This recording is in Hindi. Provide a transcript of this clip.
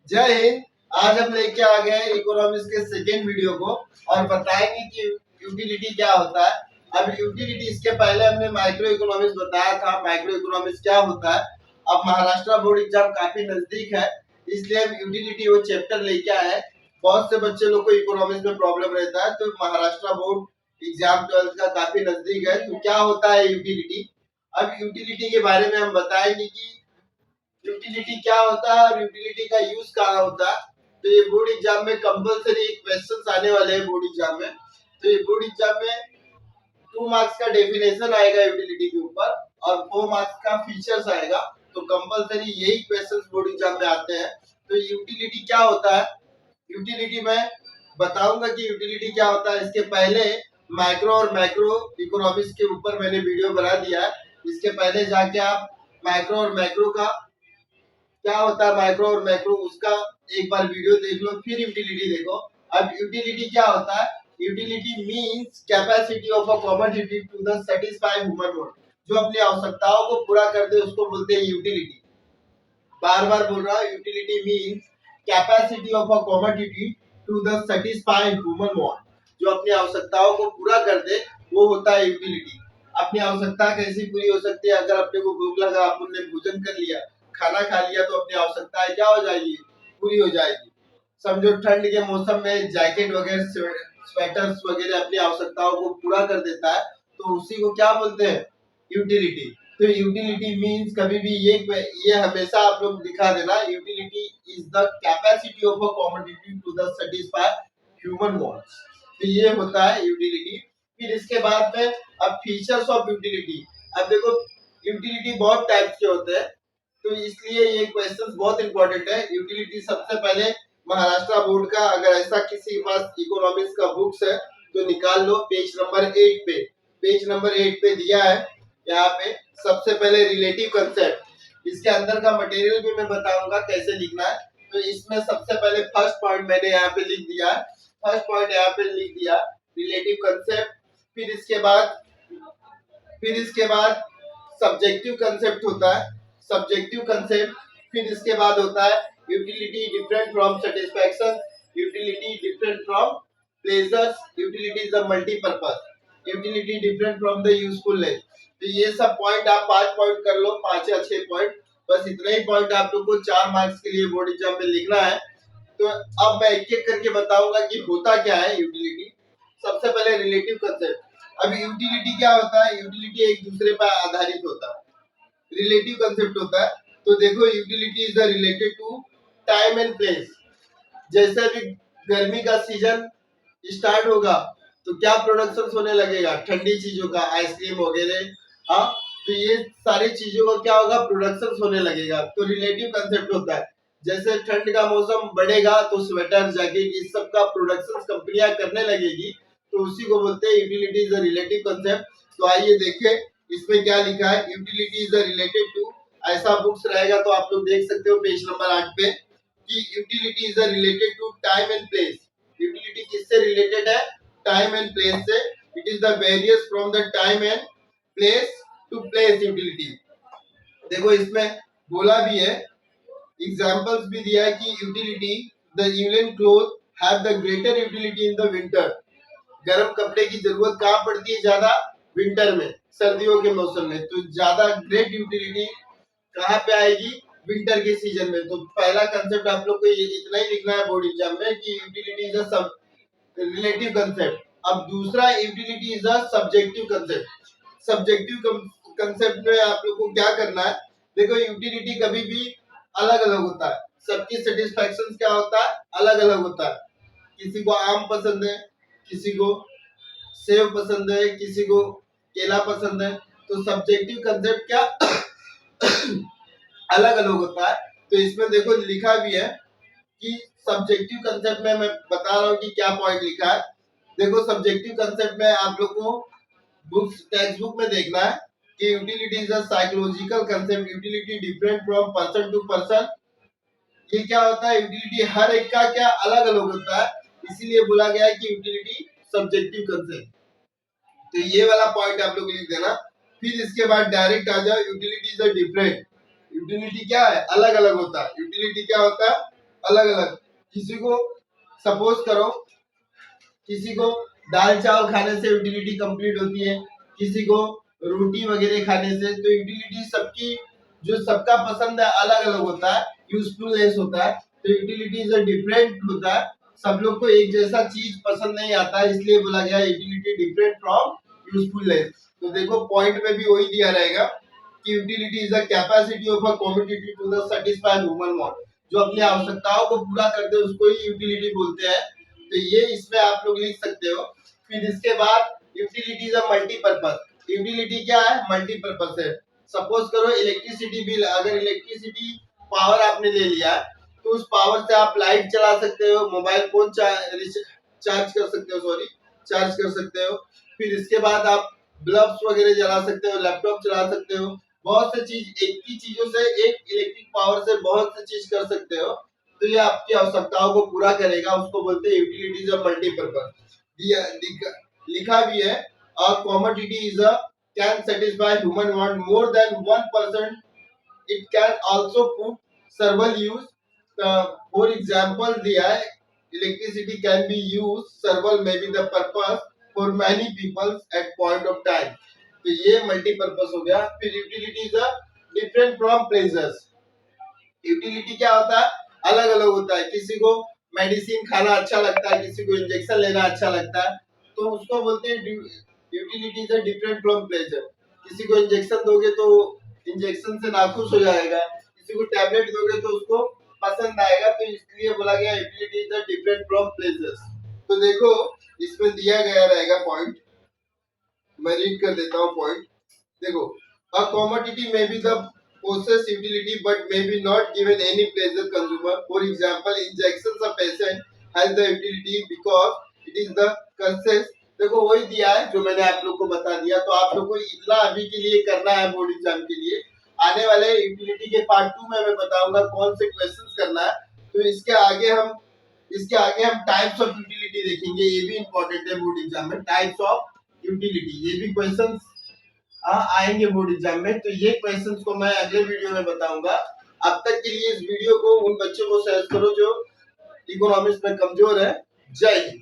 जय हिंद। आज हम लेके आ गए इकोनॉमिक्स के सेकेंड वीडियो को और बताएंगे कि यूटिलिटी क्या होता है। अब यूटिलिटी, इसके पहले हमने माइक्रो इकोनॉमिक्स बताया था, माइक्रो इकोनॉमिक्स क्या होता है। अब महाराष्ट्र बोर्ड एग्जाम काफी नजदीक है, इसलिए हम यूटिलिटी वो चैप्टर लेके आए हैं। बहुत से बच्चे लोग को इकोनॉमिक्स में प्रॉब्लम रहता है, तो महाराष्ट्र बोर्ड एग्जाम 12th का काफी नजदीक है। तो क्या होता है यूटिलिटी। अब यूटिलिटी के बारे में हम बताएंगे कि यूटिलिटी क्या होता है और यूटिलिटी का यूज कहाँ होता है। तो ये बोर्ड एग्जाम में कंपलसरी क्वेश्चन आने वाले हैं बोर्ड एग्जाम में। तो ये बोर्ड एग्जाम में 2 मार्क्स का डेफिनेशन आएगा यूटिलिटी के ऊपर और 4 मार्क्स का फीचर्स आएगा। तो कंपलसरी यही क्वेश्चन बोर्ड एग्जाम में आते हैं। तो यूटिलिटी क्या होता है, यूटिलिटी में बताऊंगा कि यूटिलिटी क्या होता है। इसके पहले माइक्रो और मैक्रो इकोनॉमिक्स के ऊपर मैंने वीडियो बना दिया है। इसके पहले जाके आप माइक्रो और मैक्रो का क्या होता है, माइक्रो और मैक्रो, उसका एक बार वीडियो देख लो, फिर यूटिलिटी देखो। अब यूटिलिटी क्या होता है, utility means capacity of a commodity to the satisfy human need. जो अपनी आवश्यकताओं को पूरा कर दे उसको बोलते हैं यूटिलिटी। बार बार बोल रहा हूँ, utility means capacity of a commodity to the satisfy human need. जो अपनी आवश्यकताओं को पूरा कर दे वो होता है यूटिलिटी। अपनी आवश्यकता कैसी पूरी हो सकती है, अगर अपने को भूख लगा, अपन ने भोजन कर लिया, खाना खा लिया, तो अपनी आवश्यकताएं क्या हो जाएगी, पूरी हो जाएगी। समझो ठंड के मौसम में जैकेट वगैरह, स्वेटर्स वगैरह अपनी आवश्यकताओं को पूरा कर देता है, तो उसी को क्या बोलते हैं, यूटिलिटी। तो यूटिलिटी मींस कभी भी ये हमेशा आप लोग दिखा देना, utility is the capacity of a commodity to the satisfy human wants. तो ये होता है यूटिलिटी। फिर इसके बाद में अब फीचर्स ऑफ यूटिलिटी। अब देखो, यूटिलिटी बहुत टाइप्स के होते हैं, तो इसलिए ये क्वेश्चन बहुत इंपॉर्टेंट है। यूटिलिटी सबसे पहले महाराष्ट्र बोर्ड का, अगर ऐसा किसी के पास इकोनॉमिक्स का बुक्स है तो निकाल लो, पेज नंबर 8 पे, पेज नंबर 8 पे दिया है यहाँ पे। सबसे पहले रिलेटिव कंसेप्ट, इसके अंदर का मटेरियल भी मैं बताऊंगा कैसे लिखना है। तो इसमें सबसे पहले फर्स्ट पॉइंट मैंने यहाँ पे लिख दिया है, फर्स्ट पॉइंट यहाँ पे लिख दिया, रिलेटिव कंसेप्ट। फिर इसके बाद सब्जेक्टिव कंसेप्ट होता है, सब्जेक्टिव कंसेप्ट। फिर इसके बाद होता है utility different from satisfaction, utility different from pleasures, utility is a multipurpose, utility different from the usefulness. तो ये सब पॉइंट आप 5 पॉइंट कर लो, 5 या 6 पॉइंट, बस इतना ही पॉइंट आप लोग को 4 मार्क्स के लिए बोर्ड एग्जाम में लिखना है। तो अब मैं एक एक करके बताऊंगा कि होता क्या है यूटिलिटी। सबसे पहले रिलेटिव कंसेप्ट। अब यूटिलिटी क्या होता है, यूटिलिटी एक दूसरे पर आधारित होता है, रिलेटिव कंसेप्ट होता है। तो देखो, utility is related to time and place. जैसे अभी गर्मी का सीजन स्टार्ट होगा तो क्या प्रोडक्शन होने लगेगा, ठंडी चीजों का, आइसक्रीम वगैरह, हाँ, तो ये सारी चीजों का क्या होगा, प्रोडक्शन होने लगेगा। तो रिलेटिव कंसेप्ट होता है, जैसे ठंड का मौसम बढ़ेगा तो स्वेटर, जैकेट, इस सब का प्रोडक्शन कंपनियां करने लगेगी, तो उसी को बोलते हैं utility is a relative concept. तो आइए देखें इसमें क्या लिखा है, यूटिलिटी इज रिलेटेड टू, ऐसा बुक्स रहेगा तो आप लोग देख सकते हो पेज नंबर 8 पे कि utility is related to time and place. Utility किससे रिलेटेड है, टाइम एंड प्लेस से। It is the various from the time and place to place utility. देखो इसमें बोला भी है, एग्जांपल्स भी दिया है कि utility, the Yulin cloth have the greater utility in the winter. गर्म कपड़े की जरूरत कहाँ पड़ती है ज्यादा, विंटर में, सर्दियों के मौसम में। तो ज्यादा ग्रेट यूटिलिटी कहाँ पे आएगी, विंटर के सीजन में। तो पहला कंसेप्ट आप लोग को ये इतना ही लिखना है बोर्ड एग्जाम में कि utility is a relative concept. अब दूसरा, utility is a subjective concept. Subjective concept में आप लोग को क्या करना है, देखो यूटिलिटी कभी भी अलग अलग होता है, सबकी सेटिस्फैक्शन क्या होता है, अलग अलग होता है। किसी को आम पसंद है, किसी को सेब पसंद है, किसी को केला पसंद है। तो सब्जेक्टिव कंसेप्ट क्या अलग अलग होता है। तो इसमें देखो लिखा भी है कि सब्जेक्टिव कंसेप्ट में मैं बता रहा हूँ कि क्या पॉइंट लिखा है। देखो सब्जेक्टिव कंसेप्ट में आप लोग को बुक्स, टेक्स्ट बुक में देखना है कि utility is a psychological concept, utility different from person to person. ये क्या होता है, यूटिलिटी हर एक का क्या अलग अलग होता है, इसीलिए बोला गया है कि यूटिलिटी सब्जेक्टिव कंसेप्ट। तो ये वाला पॉइंट आप लोग लिख देना। फिर इसके बाद डायरेक्ट आ जाओ, utility is a different. Utility क्या है, अलग अलग होता है। यूटिलिटी क्या होता है, अलग अलग, किसी को सपोज करो किसी को दाल चावल खाने से यूटिलिटी कंप्लीट होती है, किसी को रोटी वगैरह खाने से। तो यूटिलिटी सबकी जो सबका पसंद है अलग अलग होता है, यूजफुलनेस होता है। तो यूटिलिटी इज डिफरेंट होता है, सब लोग को एक जैसा चीज पसंद नहीं आता है, इसलिए बोला गया यूटिलिटी डिफरेंट फ्रॉम यूजफुलनेस। तो देखो पॉइंट में भी वही दिया रहेगा कि utility is the capacity of a commodity to the satisfy human want, जो अपनी आवश्यकताओं को पूरा करते हैं उसको ही यूटिलिटी बोलते हैं। तो ये इसमें आप लोग लिख सकते हो। फिर इसके बाद utility is a multipurpose. Utility क्या है? मल्टीपर्पज है। सपोज करो इलेक्ट्रिसिटी बिल, अगर इलेक्ट्रिसिटी पावर आपने ले लिया तो उस पावर से आप लाइट चला सकते हो, मोबाइल फोन चार्ज कर सकते हो, चार्ज कर सकते हो। फिर इसके बाद आप बल्ब्स वगैरह जला सकते हो, लैपटॉप चला सकते हो, बहुत से चीज एक ही चीजों से, एक इलेक्ट्रिक पावर से बहुत से चीज कर सकते हो। तो ये आपकी आवश्यकताओं को पूरा करेगा, उसको बोलते हैं यूटिलिटीज ऑफ मल्टीपर्पज। लिखा भी है a commodity is a can satisfy human want more than 1%, it can also put several use. For example दिया है electricity can be use, several may be the purpose for many peoples at point of time. तो ये मल्टीपर्पज हो गया। फिर utility is a different from pleasures. Utility क्या होता है? अलग अलग होता है, किसी को मेडिसिन खाना अच्छा लगता है, किसी को इंजेक्शन लेना अच्छा लगता है, तो उसको बोलते हैं utility is different from pleasure. किसी को इंजेक्शन दोगे तो इंजेक्शन से नाखुश हो जाएगा, किसी को टैबलेट दोगे तो उसको पसंद आएगा, तो इसलिए बोला गया utility is different from pleasures. तो देखो इसमें दिया गया रहेगा पॉइंट, मैं रीड कर देता हूँ पॉइंट। देखो a commodity may be the possess utility but may be not given any pleasure consumer. For example, injections a patient has the utility because it is the conscious। देखो वही दिया है जो मैंने आप लोग को बता दिया। तो आप लोग को इतना अभी के लिए करना है बोर्ड एग्जाम के लिए। आने वाले यूटिलिटी के पार्ट 2 में मैं बताऊंगा कौन से क्वेश्चंस करना है। तो इसके आगे हम टाइप्स ऑफ यूटिलिटी देखेंगे, ये भी इंपॉर्टेंट है बोर्ड एग्जाम में। टाइप्स ऑफ यूटिलिटी, ये भी क्वेश्चंस आएंगे बोर्ड एग्जाम में। तो ये क्वेश्चंस को मैं अगले वीडियो में बताऊंगा। अब तक के लिए इस वीडियो को उन बच्चों को शेयर करो जो इकोनॉमिक्स में कमजोर है। जय हिंद।